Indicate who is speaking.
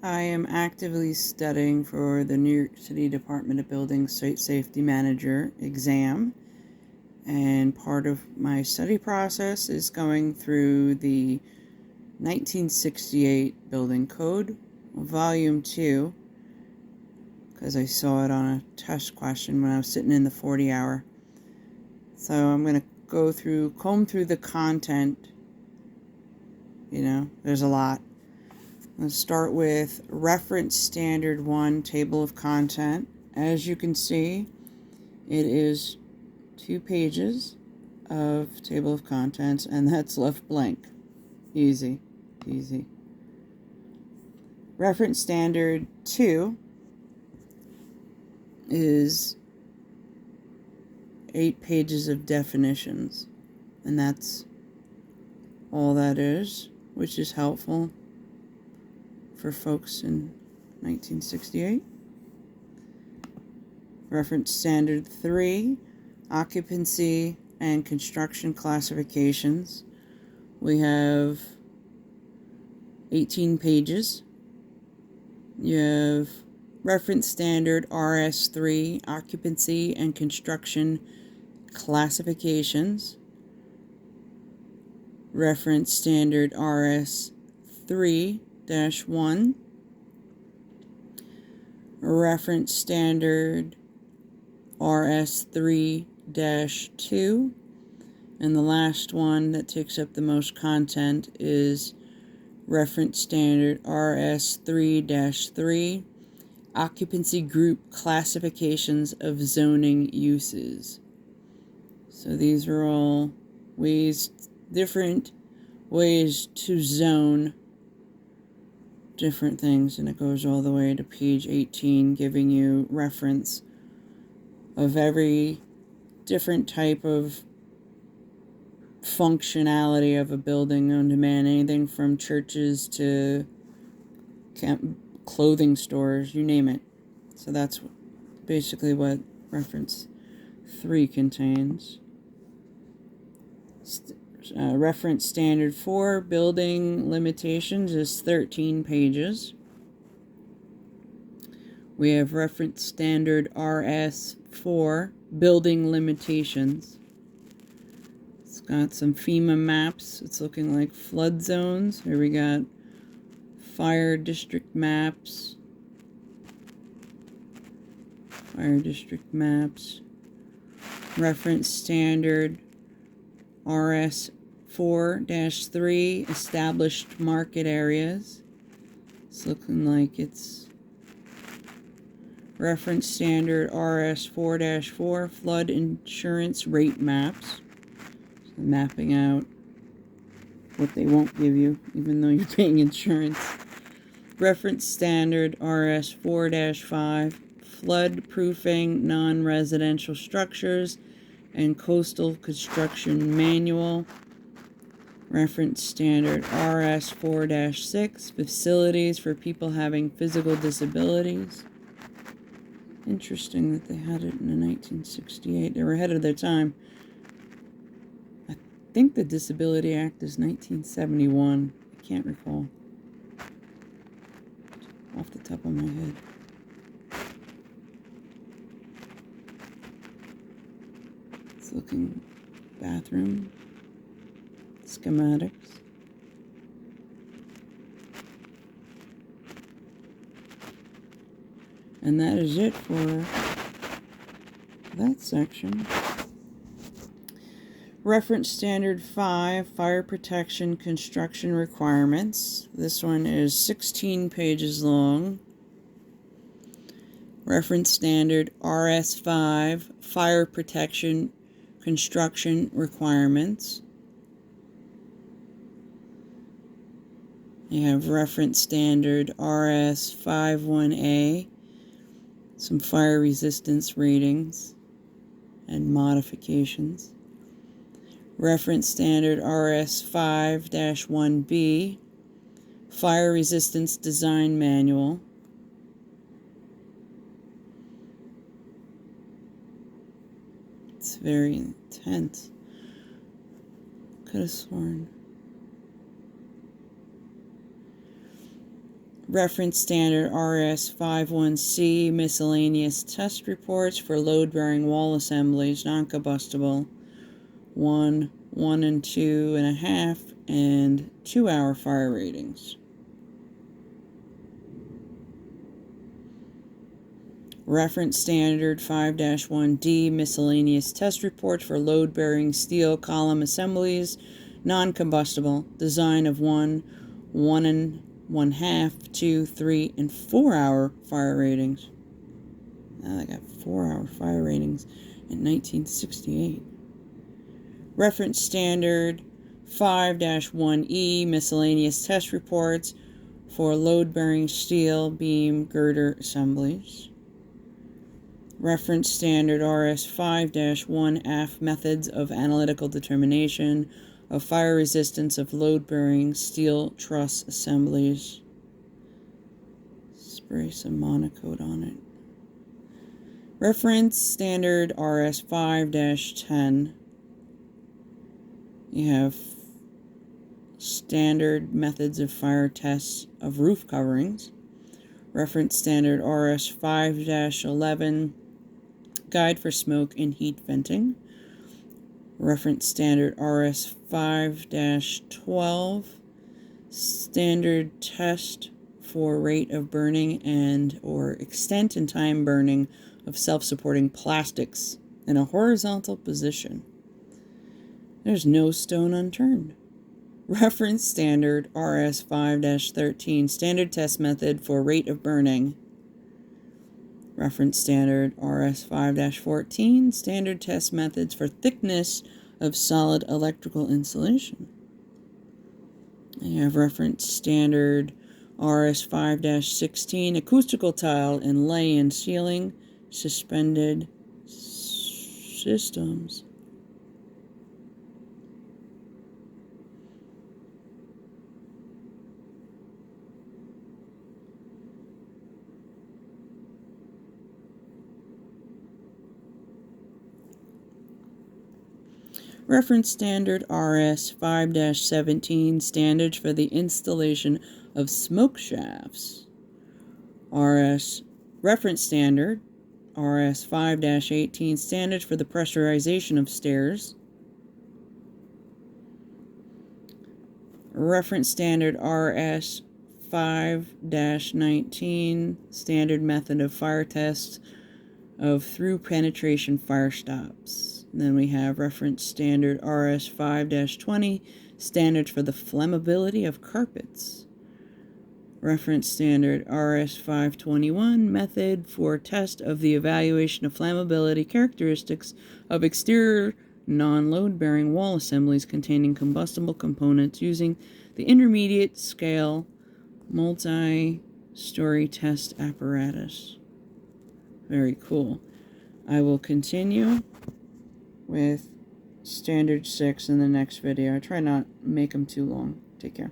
Speaker 1: I am actively studying for the New York City Department of Building Site Safety Manager exam, and part of my study process is going through the 1968 Building Code, Volume 2, because I saw it on a test question when I was sitting in the 40-hour. So I'm going to comb through the content. There's a lot. Let's start with Reference Standard 1, Table of Content. As you can see, it is 2 pages of Table of Contents, and that's left blank. Easy. Reference Standard 2 is 8 pages of definitions, and that's all that is, which is helpful for folks in 1968. Reference Standard 3, Occupancy and Construction Classifications. We have 18 pages. You have Reference Standard RS3, Occupancy and Construction Classifications. Reference Standard RS3-1, Reference Standard RS3-2, and the last one that takes up the most content is Reference Standard RS3-3, Occupancy Group Classifications of Zoning Uses. So these are all different ways to zone different things, and it goes all the way to page 18, giving you reference of every different type of functionality of a building on demand, anything from churches to clothing stores, you name it. So that's basically what reference 3 contains. Reference Standard 4, Building Limitations, is 13 pages. We have Reference Standard RS4, Building Limitations. It's got some FEMA maps. It's looking like flood zones. Here we got fire district maps. Reference Standard RS4-3, Established Market Areas. It's looking like it's Reference Standard RS4-4, Flood Insurance Rate Maps. So mapping out what they won't give you, even though you're paying insurance. Reference Standard RS4-5, Flood Proofing Non-Residential Structures and Coastal Construction Manual. Reference Standard RS4-6, Facilities for People Having Physical Disabilities. Interesting that they had it in 1968. They were ahead of their time. I think the Disability Act is 1971. I can't recall off the top of my head. It's looking bathroom schematics. And that is it for that section. Reference Standard 5, Fire Protection Construction Requirements. This one is 16 pages long. Reference Standard RS5, Fire Protection Construction Requirements. You have Reference Standard RS51A, some fire resistance ratings and modifications. Reference Standard RS5-1B, Fire Resistance Design Manual. It's very intense. Could have sworn. Reference standard RS51C miscellaneous test reports for load-bearing wall assemblies, non-combustible, 1, 1 and 2.5, and 2-hour fire ratings. Reference standard 5-1D miscellaneous test reports for load-bearing steel column assemblies, non-combustible, design of 1, 1.5, 2, 3, and 4-hour fire ratings. Now they got 4-hour fire ratings in 1968. Reference standard 5-1E miscellaneous test reports for load-bearing steel beam girder assemblies. Reference standard RS 5-1F methods of analytical determination of fire resistance of load-bearing steel truss assemblies. Spray some Monocoat on it. Reference standard RS 5-10. You have standard methods of fire tests of roof coverings. Reference standard RS 5-11. Guide for smoke and heat venting. Reference standard RS 5-12. Standard test for rate of burning and or extent and time burning of self-supporting plastics in a horizontal position. There's no stone unturned. Reference standard RS 5-13. Standard test method for rate of burning. Reference standard RS 5-14, standard test methods for thickness of solid electrical insulation. You have reference standard RS 5-16, acoustical tile and lay-in ceiling suspended systems. Reference standard RS 5-17, standards for the installation of smoke shafts. Reference standard RS 5-18, standards for the pressurization of stairs. Reference standard RS 5-19, standard method of fire tests of through penetration fire stops. And then we have reference standard RS 5-20, standards for the flammability of carpets. Reference standard RS 521, method for test of the evaluation of flammability characteristics of exterior non-load-bearing wall assemblies containing combustible components using the intermediate scale multi-story test apparatus. Very cool. I will continue with standard 6 in the next video. I try not to make them too long. Take care.